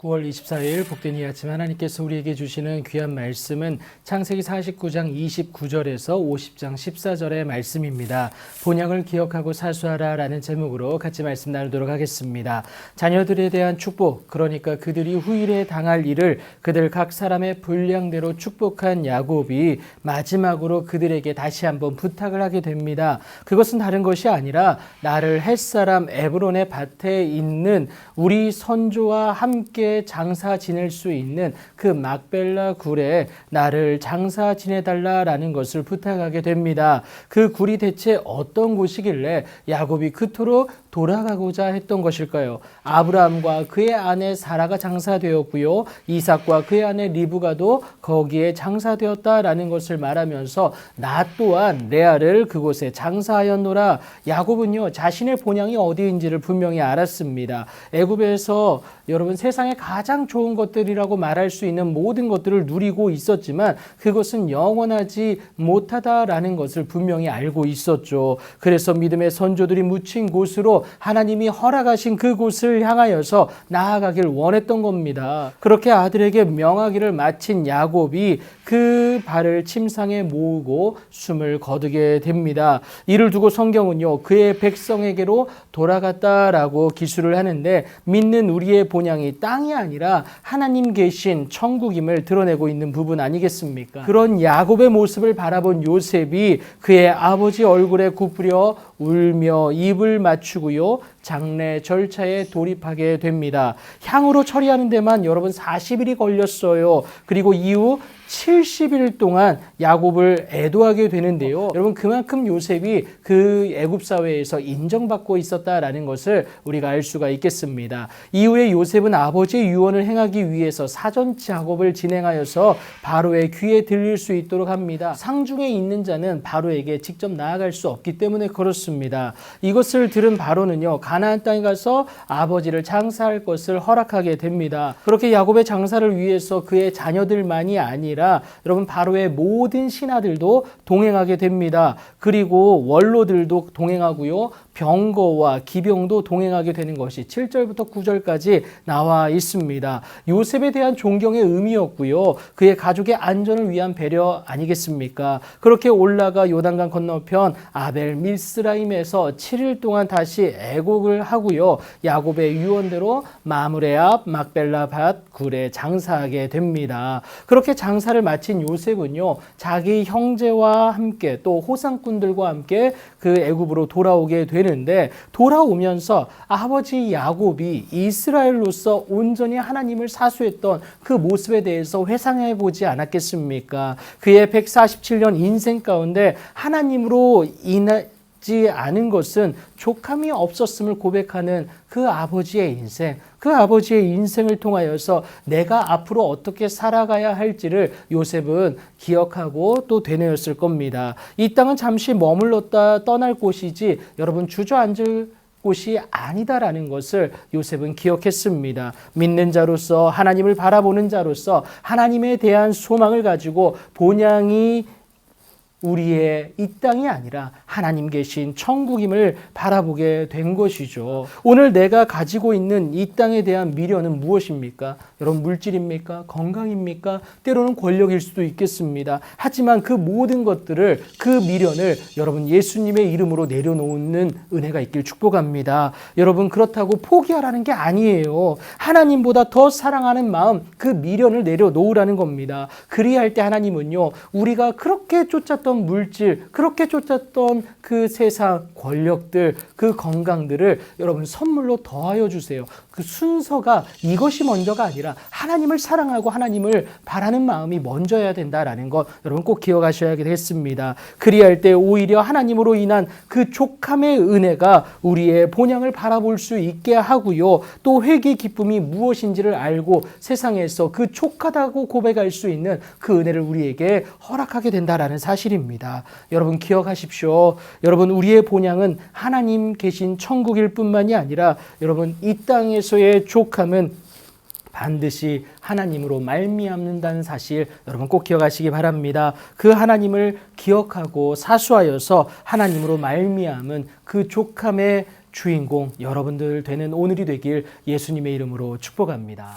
9월 24일 복된 이 아침 하나님께서 우리에게 주시는 귀한 말씀은 창세기 49장 29절에서 50장 14절의 말씀입니다. 본향을 기억하고 사수하라 라는 제목으로 같이 말씀 나누도록 하겠습니다. 자녀들에 대한 축복, 그러니까 그들이 후일에 당할 일을 그들 각 사람의 분량대로 축복한 야곱이 마지막으로 그들에게 다시 한번 부탁을 하게 됩니다. 그것은 다른 것이 아니라 나를 햇사람 에브론의 밭에 있는 우리 선조와 함께 장사 지낼 수 있는 그 막벨라 굴에 나를 장사 지내달라라는 것을 부탁하게 됩니다. 그 굴이 대체 어떤 곳이길래 야곱이 그토록 돌아가고자 했던 것일까요? 아브라함과 그의 아내 사라가 장사되었고요. 이삭과 그의 아내 리브가도 거기에 장사되었다라는 것을 말하면서 나 또한 레아를 그곳에 장사하였노라. 야곱은요, 자신의 본향이 어디인지를 분명히 알았습니다. 애굽에서 여러분 세상에 가장 좋은 것들이라고 말할 수 있는 모든 것들을 누리고 있었지만 그것은 영원하지 못하다라는 것을 분명히 알고 있었죠. 그래서 믿음의 선조들이 묻힌 곳으로 하나님이 허락하신 그곳을 향하여서 나아가길 원했던 겁니다. 그렇게 아들에게 명하기를 마친 야곱이 그 발을 침상에 모으고 숨을 거두게 됩니다. 이를 두고 성경은요, 그의 백성에게로 돌아갔다라고 기술을 하는데 믿는 우리의 본향이 땅이 아니라 하나님 계신 천국임을 드러내고 있는 부분 아니겠습니까? 그런 야곱의 모습을 바라본 요셉이 그의 아버지 얼굴에 굽으려 울며 입을 맞추고요, 장례 절차에 돌입하게 됩니다. 향으로 처리하는 데만 여러분 40일이 걸렸어요. 그리고 이후 70일 동안 야곱을 애도하게 되는데요. 여러분 그만큼 요셉이 그 애굽 사회에서 인정받고 있었다라는 것을 우리가 알 수가 있겠습니다. 이후에 요셉은 아버지의 유언을 행하기 위해서 사전 작업을 진행하여서 바로의 귀에 들릴 수 있도록 합니다. 상중에 있는 자는 바로에게 직접 나아갈 수 없기 때문에 그렇습니다. 이것을 들은 바로는요, 가나안 땅에 가서 아버지를 장사할 것을 허락하게 됩니다. 그렇게 야곱의 장사를 위해서 그의 자녀들만이 아니라 여러분 바로의 모든 신하들도 동행하게 됩니다. 그리고 원로들도 동행하고요, 병거와 기병도 동행하게 되는 것이 7절부터 9절까지 나와 있습니다. 요셉에 대한 존경의 의미였고요, 그의 가족의 안전을 위한 배려 아니겠습니까? 그렇게 올라가 요단강 건너편 아벨 밀스라임에서 7일 동안 다시 애곡을 하고요, 야곱의 유언대로 마므레 앞 막벨라 밭 굴에 장사하게 됩니다. 그렇게 장사를 마친 요셉은요, 자기 형제와 함께 또 호상꾼들과 함께 그 애굽으로 돌아오게 되는데, 돌아오면서 아버지 야곱이 이스라엘로서 온전히 하나님을 사수했던 그 모습에 대해서 회상해 보지 않았겠습니까? 그의 147년 인생 가운데 하나님으로 인하지 않은 것은 족함이 없었음을 고백하는 그 아버지의 인생, 그 아버지의 인생을 통하여서 내가 앞으로 어떻게 살아가야 할지를 요셉은 기억하고 또 되뇌었을 겁니다. 이 땅은 잠시 머물렀다 떠날 곳이지 여러분 주저앉을 곳이 아니다라는 것을 요셉은 기억했습니다. 믿는 자로서, 하나님을 바라보는 자로서 하나님에 대한 소망을 가지고 본향이 우리의 이 땅이 아니라 하나님 계신 천국임을 바라보게 된 것이죠. 오늘 내가 가지고 있는 이 땅에 대한 미련은 무엇입니까? 여러분 물질입니까? 건강입니까? 때로는 권력일 수도 있겠습니다. 하지만 그 모든 것들을, 그 미련을 여러분 예수님의 이름으로 내려놓는 은혜가 있길 축복합니다. 여러분 그렇다고 포기하라는 게 아니에요. 하나님보다 더 사랑하는 마음, 그 미련을 내려놓으라는 겁니다. 그리할 때 하나님은요, 우리가 그렇게 쫓았던 물질, 그렇게 쫓았던 그 세상 권력들, 그 건강들을 여러분 선물로 더하여 주세요. 그 순서가 이것이 먼저가 아니라 하나님을 사랑하고 하나님을 바라는 마음이 먼저여야 된다라는 것 여러분 꼭 기억하셔야겠습니다. 그리할 때 오히려 하나님으로 인한 그 족함의 은혜가 우리의 본향을 바라볼 수 있게 하고요, 또 회개 기쁨이 무엇인지를 알고 세상에서 그 족하다고 고백할 수 있는 그 은혜를 우리에게 허락하게 된다라는 사실입니다. 여러분 기억하십시오. 여러분 우리의 본향은 하나님 계신 천국일 뿐만이 아니라 여러분 이 땅에서의 족함은 반드시 하나님으로 말미암는다는 사실 여러분 꼭 기억하시기 바랍니다. 그 하나님을 기억하고 사수하여서 하나님으로 말미암은 그 족함의 주인공 여러분들 되는 오늘이 되길 예수님의 이름으로 축복합니다.